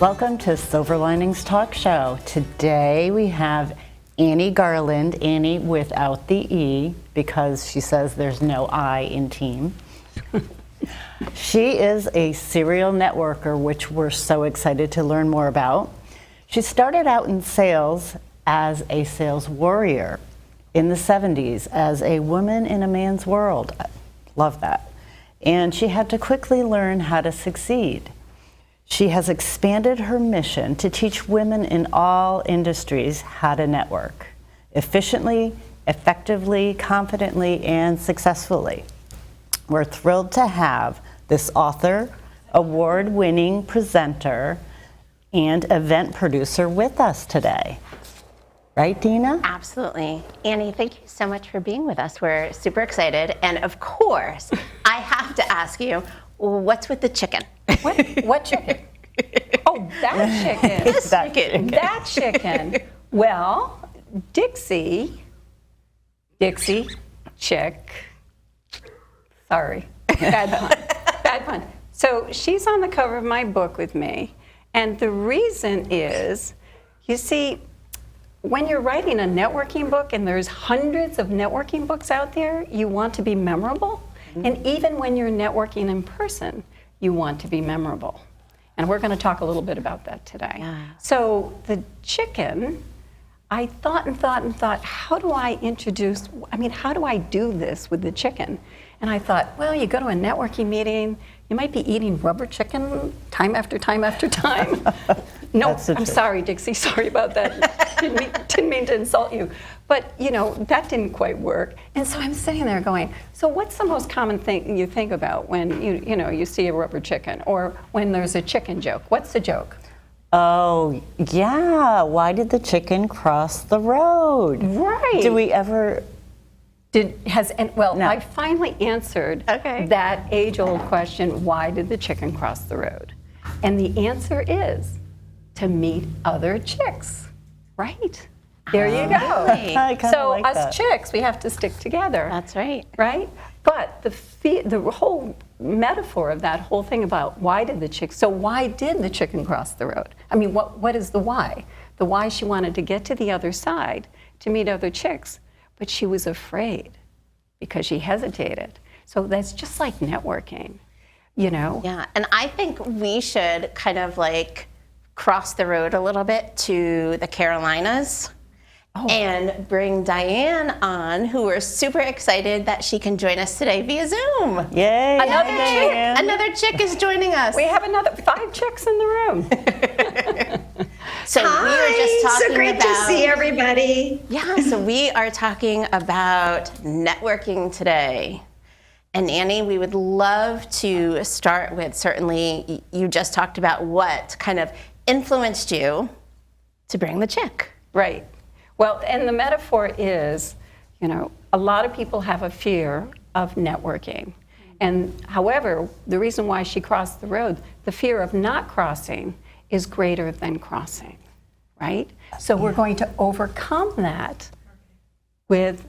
Welcome to Silver Linings Talk Show. Today we have Anne Garland, Annie without the E, because she says there's no I in team. She is a serial networker, which we're so excited to learn more about. She started out in sales as a sales warrior in the 70s as a woman in a man's world. Love that. And she had to quickly learn how to succeed. She has expanded her mission to teach women in all industries how to network efficiently, effectively, confidently, and successfully. We're thrilled to have this author, award-winning presenter, and event producer with us today. Right, Dina? Absolutely. Annie, thank you so much for being with us. We're super excited. And of course, I have to ask you, what's with the chicken? What chicken? Oh, that chicken. This chicken. That chicken. Well, Dixie, chick. Sorry, bad pun. So she's on the cover of my book with me. And the reason is, you see, when you're writing a networking book, and there's hundreds of networking books out there, you want to be memorable. Mm-hmm. And even when you're networking in person, you want to be memorable. And we're going to talk a little bit about that today. Yeah. So the chicken, I thought, how do I do this with the chicken? And I thought, well, you go to a networking meeting, you might be eating rubber chicken time after time after time. No, I'm sorry, Dixie, sorry about that. Didn't mean to insult you. But, that didn't quite work. And so I'm sitting there going, so what's the most common thing you think about when you see a rubber chicken, or when there's a chicken joke? What's the joke? Oh, yeah. Why did the chicken cross the road? Right. Do we ever... No. I finally answered Okay. that age-old question, why did the chicken cross the road? And the answer is to meet other chicks, right? There you go. Really? I kinda So like us that. chicks, we have to stick together. That's right. Right? But the whole metaphor of that whole thing about why did the chicken cross the road? I mean, what is the why? The why, she wanted to get to the other side to meet other chicks, but she was afraid because she hesitated. So that's just like networking, Yeah, and I think we should kind of like cross the road a little bit to the Carolinas. And bring Diane on, who we're super excited that she can join us today via Zoom. Yay! Another chick is joining us. We have another 5 chicks in the room. So Hi, we were just talking so great to see everybody. Yeah, so we are talking about networking today. And Annie, we would love to start with, certainly, you just talked about what kind of influenced you to bring the chick. Right. Well, and the metaphor is, a lot of people have a fear of networking. And however, the reason why she crossed the road, the fear of not crossing is greater than crossing, right? So we're going to overcome that with,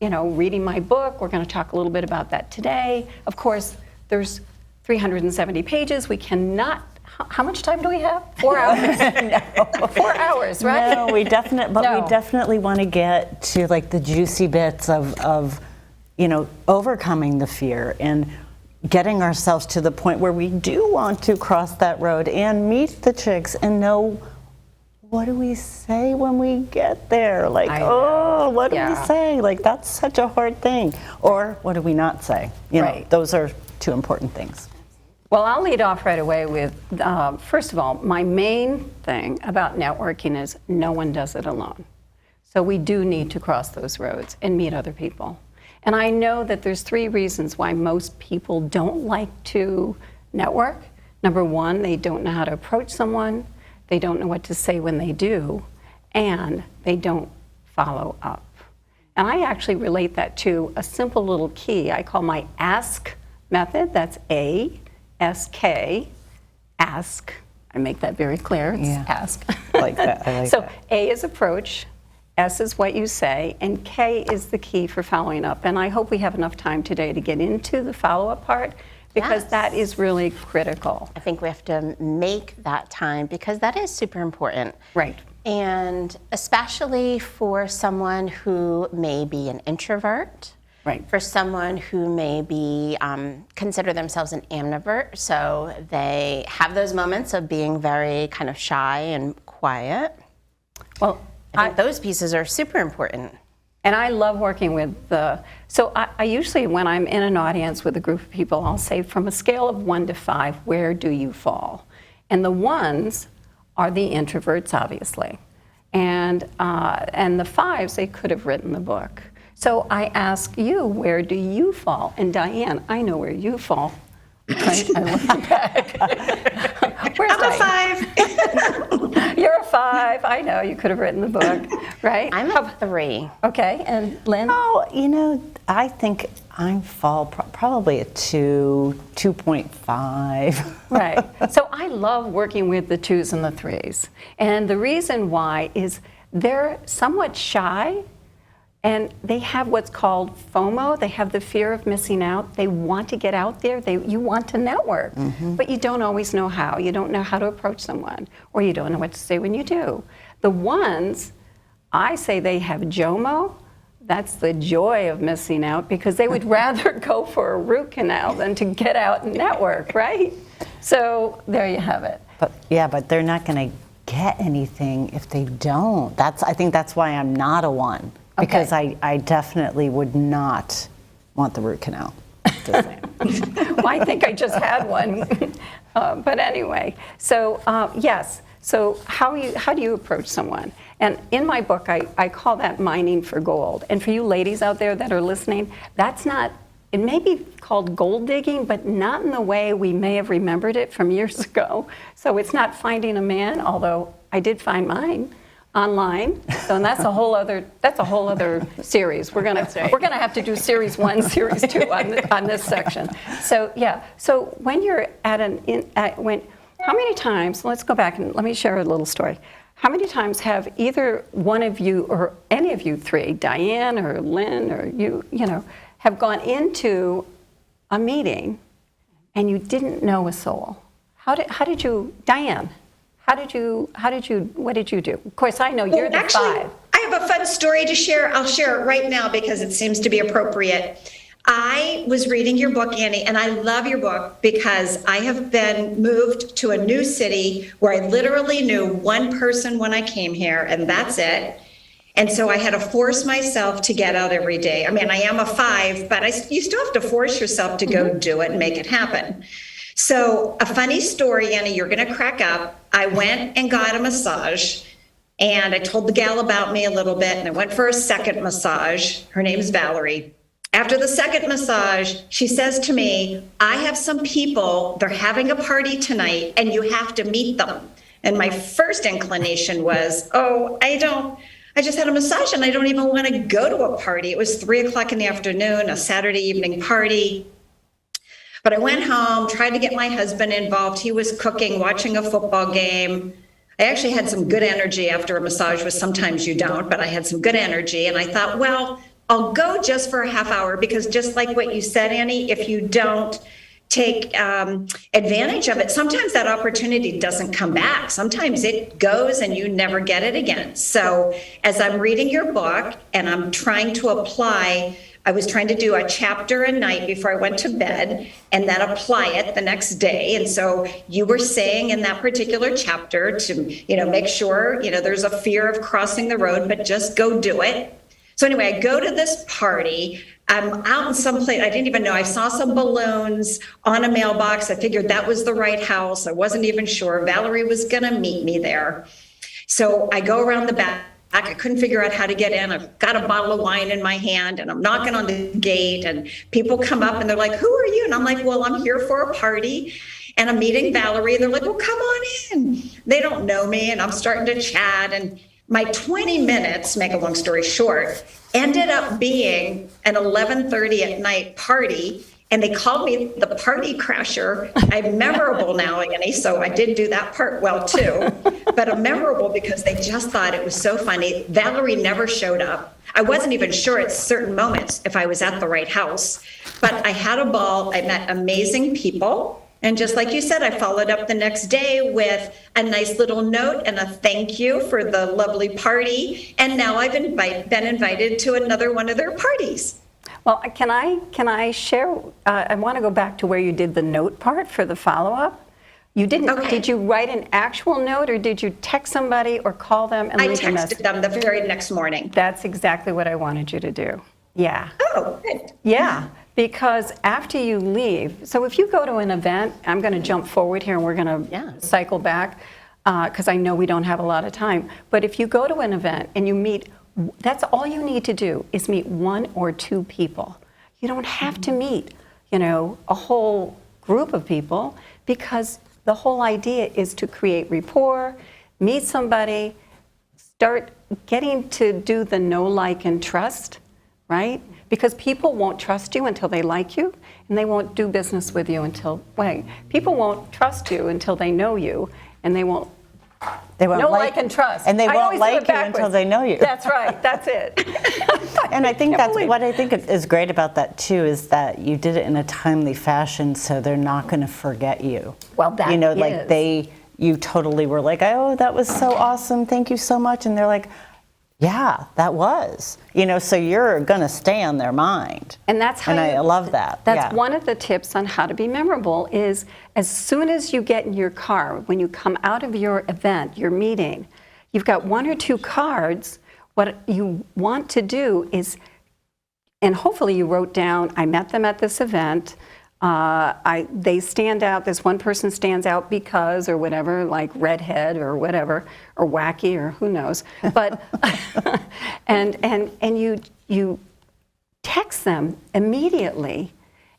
reading my book. We're going to talk a little bit about that today. Of course, there's 370 pages. We cannot. How much time do we have? 4 hours? No. 4 hours, right? No, we definitely want to get to like the juicy bits of overcoming the fear and getting ourselves to the point where we do want to cross that road and meet the chicks and know, what do we say when we get there? Like, what do we say? Like, that's such a hard thing. Or what do we not say? Right. Those are 2 important things. Well, I'll lead off right away with, first of all, my main thing about networking is no one does it alone. So we do need to cross those roads and meet other people. And I know that there's 3 reasons why most people don't like to network. Number 1, they don't know how to approach someone, they don't know what to say when they do, and they don't follow up. And I actually relate that to a simple little key I call my ASK method. That's A-S-K, ask. I make that very clear, it's ask. I like that, I like so that. A is approach, S is what you say, and K is the key for following up. And I hope we have enough time today to get into the follow-up part, because Yes. that is really critical. I think we have to make that time because that is super important. Right. And especially for someone who may be an introvert, Right. for someone who may be consider themselves an ambivert, so they have those moments of being very kind of shy and quiet. Well, I think those pieces are super important. and I love working with so I usually, when I'm in an audience with a group of people, I'll say from a scale of 1 to 5, where do you fall? And the ones are the introverts, obviously. And the 5s, they could have written the book. So I ask you, where do you fall? And Diane, I know where you fall. Right? I look back. Where's I'm a Diane? 5. You're a 5. I know, you could have written the book, right? I'm a 3. Okay, and Lynn? Oh, I think I fall probably a 2, 2.5. Right. So I love working with the 2s and the 3s. And the reason why is they're somewhat shy and they have what's called FOMO. They have the fear of missing out. They want to get out there. You want to network, but you don't always know how. You don't know how to approach someone, or you don't know what to say when you do. The ones, I say they have JOMO. That's the joy of missing out, because they would rather go for a root canal than to get out and network, right? So there you have it. But they're not going to get anything if they don't. I think that's why I'm not a 1, because I definitely would not want the root canal. Just saying. Well, I think I just had one. But anyway, so yes. So how do you approach someone? And in my book, I call that mining for gold. And for you ladies out there that are listening, that's not, it may be called gold digging, but not in the way we may have remembered it from years ago. So it's not finding a man, although I did find mine online. So and that's a whole other series. We're gonna have to do series 1, series 2 on this section. So yeah. So when you're at how many times, let's go back and let me share a little story. How many times have either one of you or any of you 3, Diane or Lynn or you have gone into a meeting and you didn't know a soul? How did you, Diane, what did you do? Of course, I know you're the 5. I have a fun story to share. I'll share it right now because it seems to be appropriate. I was reading your book, Annie, and I love your book because I have been moved to a new city where I literally knew one person when I came here, and that's it. And so I had to force myself to get out every day. I mean, I am a 5, but you still have to force yourself to go do it and make it happen. So a funny story, Annie, you're going to crack up. I went and got a massage, and I told the gal about me a little bit, and I went for a second massage. Her name is Valerie. After the second massage, she says to me, I have some people, they're having a party tonight, and you have to meet them. And my first inclination was, I just had a massage and I don't even want to go to a party. It was 3:00 in the afternoon, a Saturday evening party. But I went home, tried to get my husband involved. He was cooking, watching a football game. I actually had some good energy after a massage, which sometimes you don't, but I had some good energy. And I thought, well, I'll go just for a half hour, because just like what you said, Annie, if you don't take advantage of it, sometimes that opportunity doesn't come back. Sometimes it goes and you never get it again. So as I'm reading your book and I'm trying to apply, I was trying to do a chapter a night before I went to bed and then apply it the next day. And so you were saying in that particular chapter to, make sure, there's a fear of crossing the road, but just go do it. So anyway, I go to this party. I'm out in some place. I didn't even know. I saw some balloons on a mailbox. I figured that was the right house. I wasn't even sure. Valerie was going to meet me there. So I go around the back. I couldn't figure out how to get in. I've got a bottle of wine in my hand and I'm knocking on the gate and people come up and they're like, who are you? And I'm like, well, I'm here for a party and I'm meeting Valerie. And they're like, well, come on in. They don't know me and I'm starting to chat. And my 20 minutes, make a long story short, ended up being an 11:30 at night party. And they called me the party crasher. I'm memorable now, Annie, so I did do that part well too. But I'm memorable because they just thought it was so funny. Valerie never showed up. I wasn't even sure at certain moments if I was at the right house, but I had a ball. I met amazing people. And just like you said, I followed up the next day with a nice little note and a thank you for the lovely party. And now I've been invited to another one of their parties. Well, can I share? I want to go back to where you did the note part for the follow-up. You didn't. Okay. Did you write an actual note, or did you text somebody or call them and I leave a message? texted them the very next morning. That's exactly what I wanted you to do. Yeah. Oh, good. Yeah, because after you leave, so if you go to an event, I'm going to jump forward here and we're going to cycle back because I know we don't have a lot of time. But if you go to an event and you meet, that's all you need to do is meet one or two people. You don't have to meet, a whole group of people, because the whole idea is to create rapport, meet somebody, start getting to do the know, like, and trust, right? Because people won't trust you until they like you, and they won't do business with you until, people won't trust you until they know you, and they won't know, like, and trust. And they I won't always do like it you until they know you. That's right, that's it. And I think Can't that's believe- what I think is great about that too, is that you did it in a timely fashion, so they're not going to forget you. Well, that is. You totally were like, oh, that was so awesome, thank you so much, and they're like, yeah, that was, so you're going to stay on their mind. And that's how I love that. That's one of the tips on how to be memorable is as soon as you get in your car, when you come out of your event, your meeting, you've got one or two cards. What you want to do is, and hopefully you wrote down, I met them at this event. They stand out, this one person stands out because, or whatever, like redhead or whatever, or wacky or who knows. But, and you text them immediately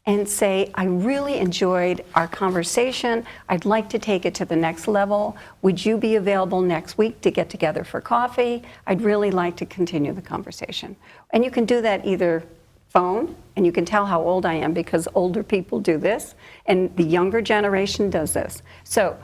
and say, I really enjoyed our conversation. I'd like to take it to the next level. Would you be available next week to get together for coffee? I'd really like to continue the conversation. And you can do that either phone, and you can tell how old I am because older people do this, and the younger generation does this. So,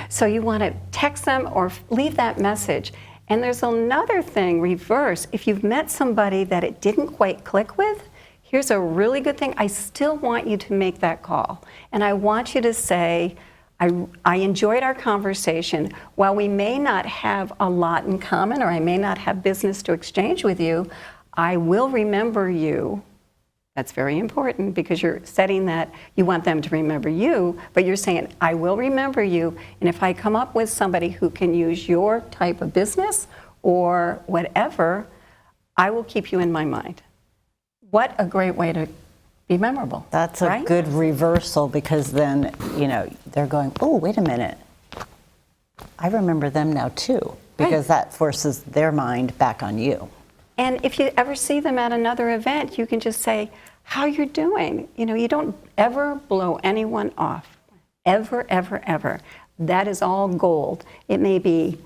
so you want to text them or leave that message. And there's another thing, reverse. If you've met somebody that it didn't quite click with, here's a really good thing. I still want you to make that call. And I want you to say, I enjoyed our conversation. While we may not have a lot in common, or I may not have business to exchange with you, I will remember you. That's very important because you're setting that you want them to remember you, but you're saying, I will remember you, and if I come up with somebody who can use your type of business or whatever, I will keep you in my mind. What a great way to be memorable. That's a right? good reversal, because then, they're going, oh, wait a minute. I remember them now too, because that forces their mind back on you. And if you ever see them at another event, you can just say, how you're doing. You don't ever blow anyone off. Ever, ever, ever. That is all gold. It may be,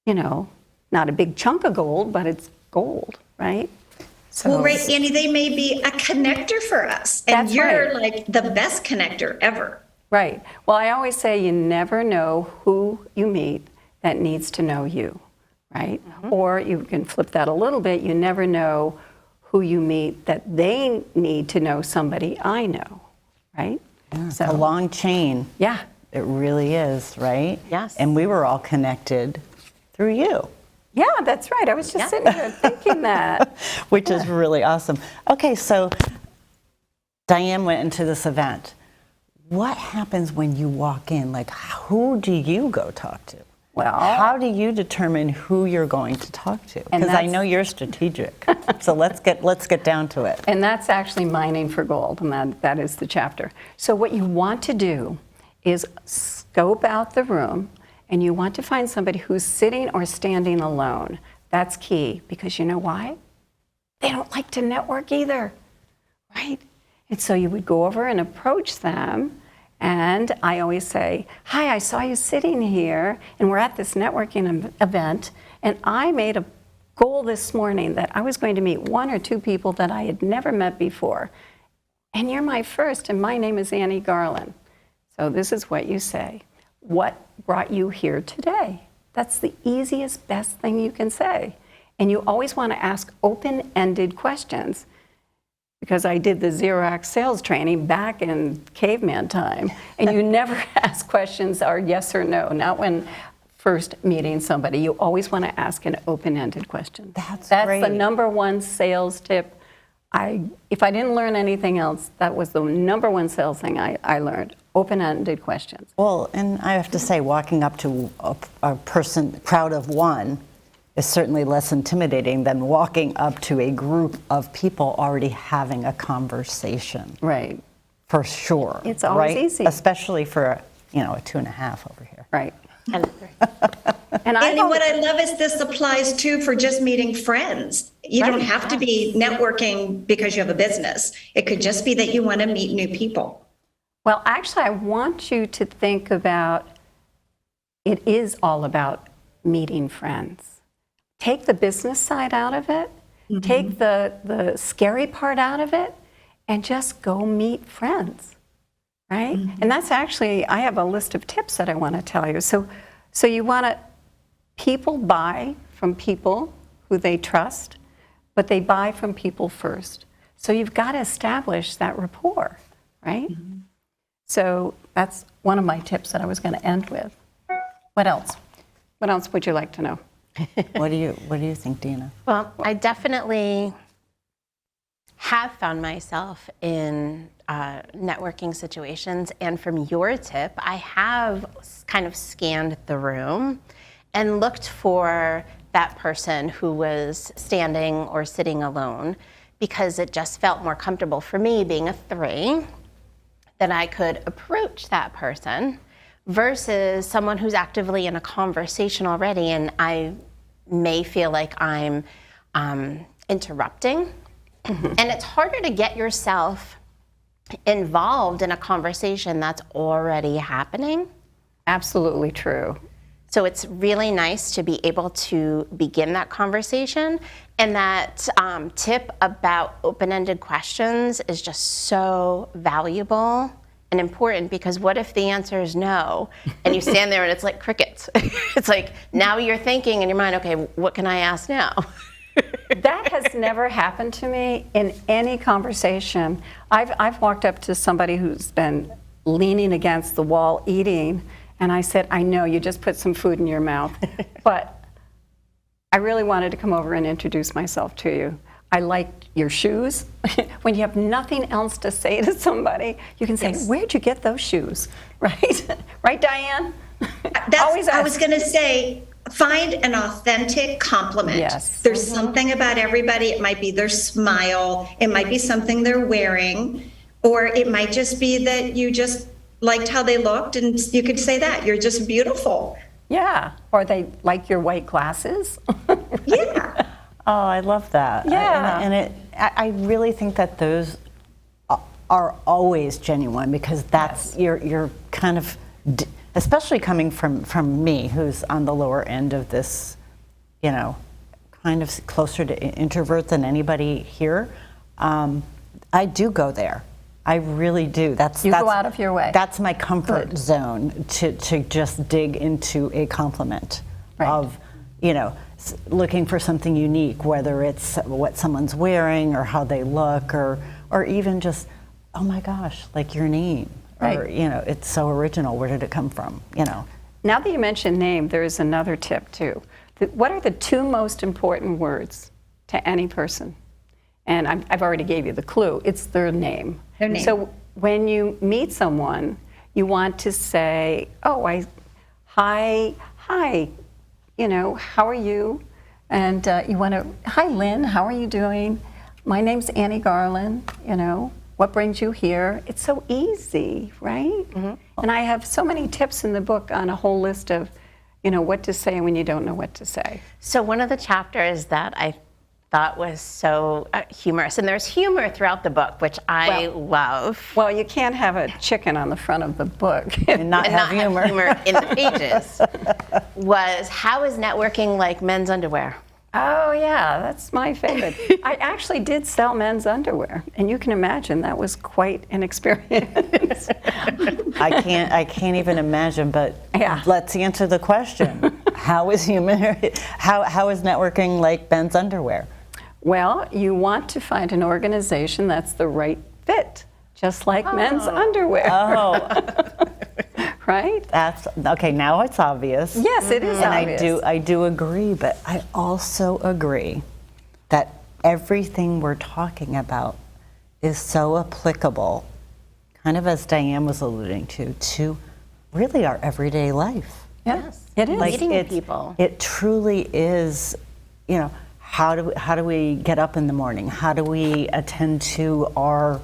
not a big chunk of gold, but it's gold, right? So, Well, right, Annie, they may be a connector for us. And That's you're right. like the best connector ever. Right. Well, I always say you never know who you meet that needs to know you, right? Or you can flip that a little bit. You never know who you meet that they need to know somebody I know, right? A long chain. Yeah. It really is, right? Yes. And we were all connected through you, Yeah, that's right. I was just sitting here thinking that. which is really awesome. Okay, so Diane went into this event. What happens when you walk in? Like, who do you go talk to? Well, How do you determine who you're going to talk to? And Because I that's- know you're strategic. So let's get down to it. and that's actually mining for gold, and that is the chapter. So what you want to do is scope out the room, and you want to find somebody who's sitting or standing alone. That's key, because you know why? They don't like to network either, right? And so you would go over and approach them, and I always say, hi, I saw you sitting here, and we're at this networking event, and I made a goal this morning that I was going to meet one or two people that I had never met before. And you're my first, and my name is Anne Garland. So this is what you say. What brought you here today? That's the easiest, best thing you can say. And you always want to ask open-ended questions, because I did the Xerox sales training back in caveman time, and you never ask questions that are yes or no, not when first meeting somebody. You always want to ask an open-ended question. That's the great. number one sales tip. If I didn't learn anything else, that was the number one sales thing I learned, open-ended questions. Well, and I have to say, walking up to a crowd of one is certainly less intimidating than walking up to a group of people already having a conversation. Right. For sure. It's always right? easy. Especially for a 2.5 over here. Right. And And Annie, what I love is this applies too for just meeting friends. You don't have to be networking because you have a business. It could just be that you want to meet new people. Well, actually, I want you to think about, it is all about meeting friends. Take the business side out of it, take the scary part out of it, and just go meet friends, right? And that's actually, I have a list of tips that I want to tell you. So you want to, people buy from people who they trust, but they buy from people first. So you've got to establish that rapport, right? So that's one of my tips that I was going to end with. What else? What else would you like to know? What do you think, Dina? well, I definitely have found myself in networking situations, and from your tip, I have kind of scanned the room and looked for that person who was standing or sitting alone, because it just felt more comfortable for me, being a 3, that I could approach that person versus someone who's actively in a conversation already, and I may feel like I'm interrupting. And it's harder to get yourself involved in a conversation that's already happening. Absolutely true. So it's really nice to be able to begin that conversation. And that tip about open-ended questions is just so valuable and important, because what if the answer is no? And you stand there and it's like crickets. It's like, now you're thinking in your mind, okay, what can I ask now? That has never happened to me in any conversation. I've walked up to somebody who's been leaning against the wall eating, and I said, I know you just put some food in your mouth, but I really wanted to come over and introduce myself to you. I liked your shoes. When you have nothing else to say to somebody, you can say, Yes. Where'd you get those shoes? Right? Right, Diane? Always I ask. was going to say, find an authentic compliment. Yes. There's something about everybody. It might be their smile. It might be something they're wearing. Or it might just be that you just liked how they looked, and you could say that. You're just beautiful. Yeah. Or they like your white glasses. Yeah. Oh, I love that. Yeah. I really think that those are always genuine, because that's you're kind of, especially coming from me, who's on the lower end of this, kind of closer to introvert than anybody here. I do go there. I really do. You go out of your way. That's my comfort zone, to just dig into a compliment of, looking for something unique, whether it's what someone's wearing or how they look, or even just, oh my gosh, like your name. Right. Or, it's so original. Where did it come from? Now that you mentioned name, there is another tip too. What are the 2 most important words to any person? And I've already gave you the clue. It's their name. Their name. So when you meet someone, you want to say, hi, how are you? And you want to, hi Lynn, how are you doing? My name's Anne Garland, what brings you here? It's so easy, right? And I have so many tips in the book on a whole list of, what to say when you don't know what to say. So one of the chapters that I thought was so humorous, and there's humor throughout the book, which I love. Well, you can't have a chicken on the front of the book. And not And have not humor. have humor in the pages, was how is networking like men's underwear? Oh yeah, that's my favorite. I actually did sell men's underwear, and you can imagine that was quite an experience. I can't even imagine, but Yeah. let's answer the question. How is how is networking like men's underwear? Well, you want to find an organization that's the right fit, just like men's underwear. Oh, Right? that's okay. Now it's obvious. Yes, it is And obvious. I do agree, but I also agree that everything we're talking about is so applicable, kind of as Diane was alluding to really our everyday life. Yes, it is. Meeting people. It truly is, you know, how do we get up in the morning? How do we attend to our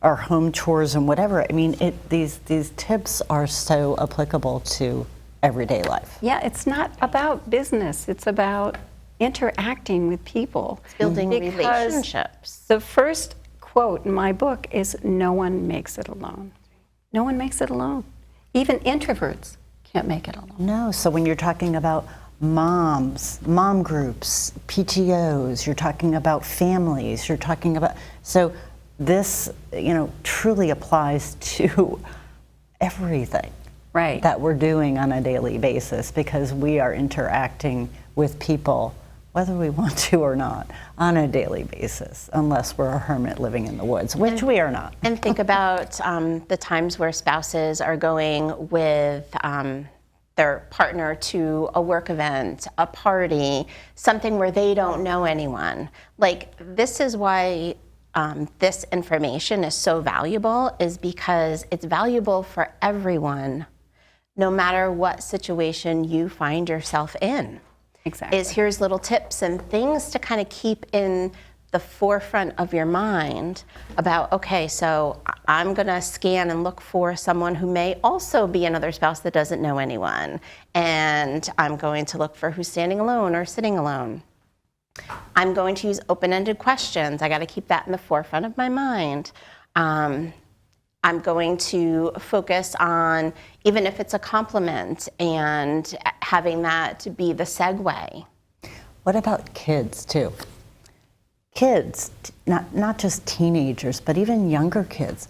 home chores and whatever? I mean, these tips are so applicable to everyday life. Yeah, it's not about business. It's about interacting with people. Building Because relationships. The first quote in my book is, "No one makes it alone." No one makes it alone. Even introverts can't make it alone. No, so when you're talking about mom groups, PTOs, you're talking about families, you're talking about, so this, you know, truly applies to everything Right. that we're doing on a daily basis, because we are interacting with people, whether we want to or not, on a daily basis, unless we're a hermit living in the woods, which we are not. And think about the times where spouses are going with their partner to a work event, a party, something where they don't know anyone. Like, this is why this information is so valuable, is because it's valuable for everyone, no matter what situation you find yourself in. Exactly. Is here's little tips and things to kind of keep in the forefront of your mind about, okay, so I'm gonna scan and look for someone who may also be another spouse that doesn't know anyone. And I'm going to look for who's standing alone or sitting alone. I'm going to use open-ended questions. I gotta keep that in the forefront of my mind. I'm going to focus on, even if it's a compliment, and having that to be the segue. What about kids too? Kids, not just teenagers, but even younger kids.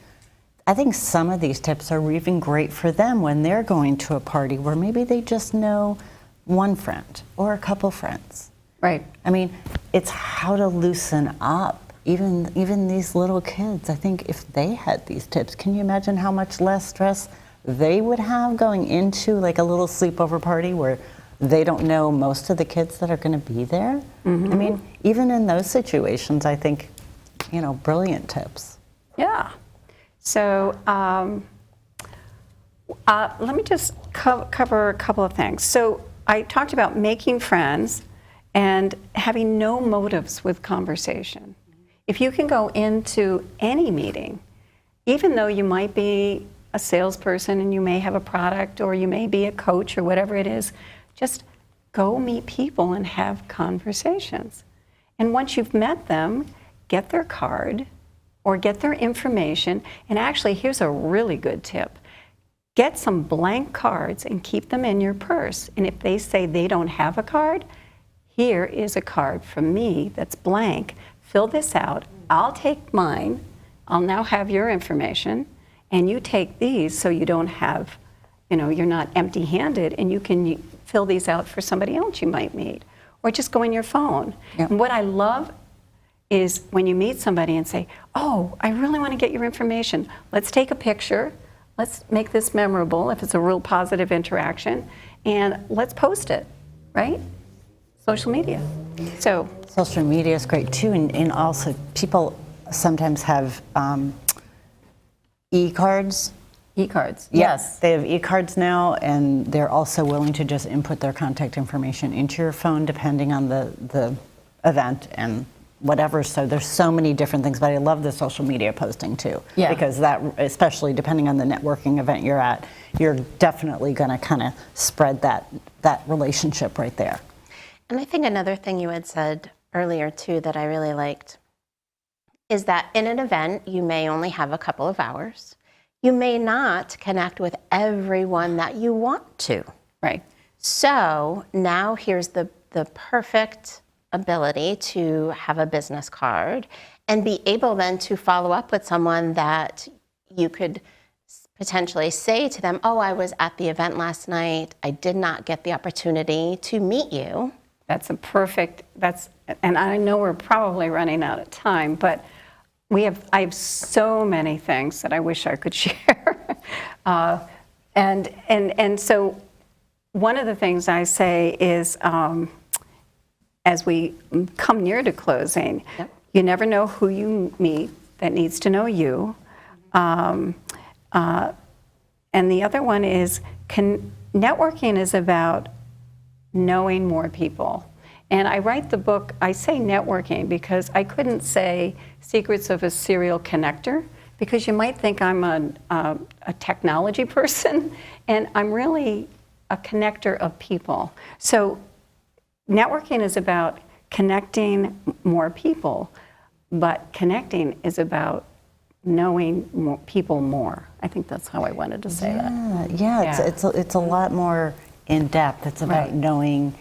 I think some of these tips are even great for them when they're going to a party where maybe they just know one friend or a couple friends. Right. I mean, it's how to loosen up. Even these little kids, I think if they had these tips, can you imagine how much less stress they would have going into like a little sleepover party where they don't know most of the kids that are going to be there? Mm-hmm. I mean, even in those situations, I think, you know, brilliant tips. Yeah. So let me just cover a couple of things. So I talked about making friends and having no motives with conversation. If you can go into any meeting, even though you might be a salesperson and you may have a product or you may be a coach or whatever it is, just go meet people and have conversations. And once you've met them, get their card or get their information. And actually, here's a really good tip. Get some blank cards and keep them in your purse. And if they say they don't have a card, here is a card from me that's blank. Fill this out. I'll take mine. I'll now have your information. And you take these so you don't have, you know, you're not empty-handed, and you can fill these out for somebody else you might meet. Or just go in your phone. Yep. And what I love is when you meet somebody and say, oh, I really want to get your information. Let's take a picture. Let's make this memorable if it's a real positive interaction. And let's post it, right? Social media. So Social media is great too, and also people sometimes have e-cards. e-cards. Yes, they have e-cards now, and they're also willing to just input their contact information into your phone depending on the event and whatever. So there's so many different things, but I love the social media posting too. Yeah. Because that, especially depending on the networking event you're at, you're definitely going to kind of spread that relationship right there. And I think another thing you had said earlier too that I really liked is that in an event, you may only have a couple of hours. You may not connect with everyone that you want to. Right. So now here's the perfect ability to have a business card and be able then to follow up with someone that you could potentially say to them, oh, I was at the event last night. I did not get the opportunity to meet you. That's a perfect, and I know we're probably running out of time, but I have so many things that I wish I could share. And so one of the things I say is, as we come near to closing, you never know who you meet that needs to know you. And the other one is, networking is about knowing more people. And I write the book, I say networking because I couldn't say secrets of a serial connector, because you might think I'm a technology person, and I'm really a connector of people. So networking is about connecting more people, but connecting is about knowing more people more. I think that's how I wanted to say that. Yeah, it's a lot more in depth. It's about Right. knowing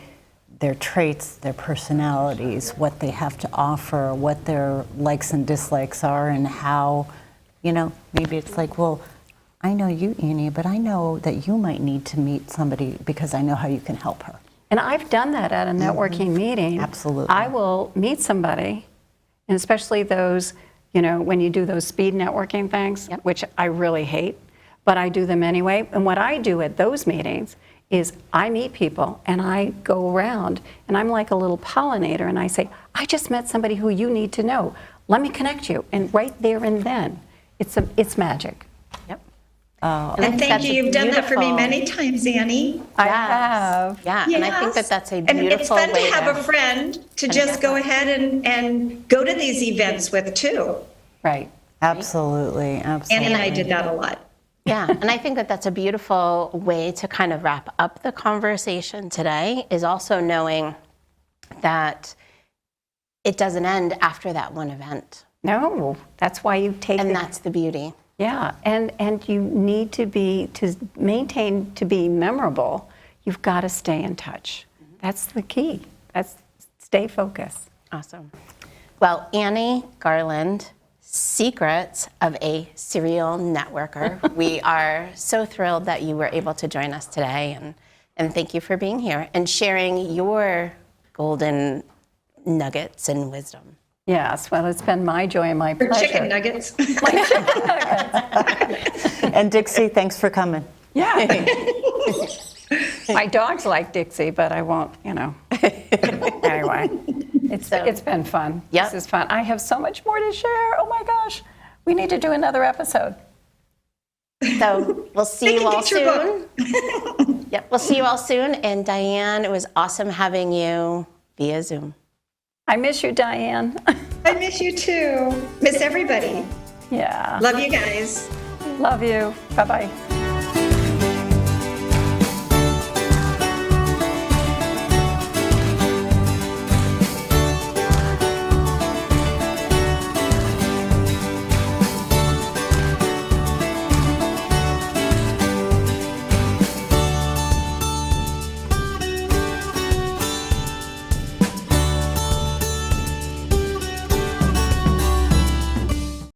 their traits, their personalities, what they have to offer, what their likes and dislikes are, and how, maybe it's like, well, I know you, Annie, but I know that you might need to meet somebody because I know how you can help her. And I've done that at a networking meeting. Absolutely. I will meet somebody, and especially those, when you do those speed networking things, which I really hate, but I do them anyway. And what I do at those meetings is I meet people and I go around and I'm like a little pollinator, and I say, I just met somebody who you need to know. Let me connect you. And right there and then, it's magic. Yep. And thank you. You've done that for me many times, Annie. I have. Yeah, and I think that that's a beautiful And it's fun way to have a friend to just go ahead and go to these events with too. Right. Absolutely. Annie and I did that a lot. Yeah, and I think that that's a beautiful way to kind of wrap up the conversation today, is also knowing that it doesn't end after that one event. No, that's why you take And it. that's the beauty. Yeah, and you need to be memorable, you've got to stay in touch. That's the key. That's stay focused. Awesome. Well, Annie Garland, Secrets of a Serial Networker. We are so thrilled that you were able to join us today, and thank you for being here and sharing your golden nuggets and wisdom. Yes, well, it's been my joy and my For pleasure. chicken nuggets. And Dixie, thanks for coming. Yeah. My dogs like Dixie, but I won't, Anyway, it's been fun. Yep. This is fun. I have so much more to share. Oh my gosh. We need to do another episode. So we'll see you all soon. Yep, we'll see you all soon. And Diane, it was awesome having you via Zoom. I miss you, Diane. I miss you too. Miss everybody. Yeah. Love you guys. Love you. Bye-bye.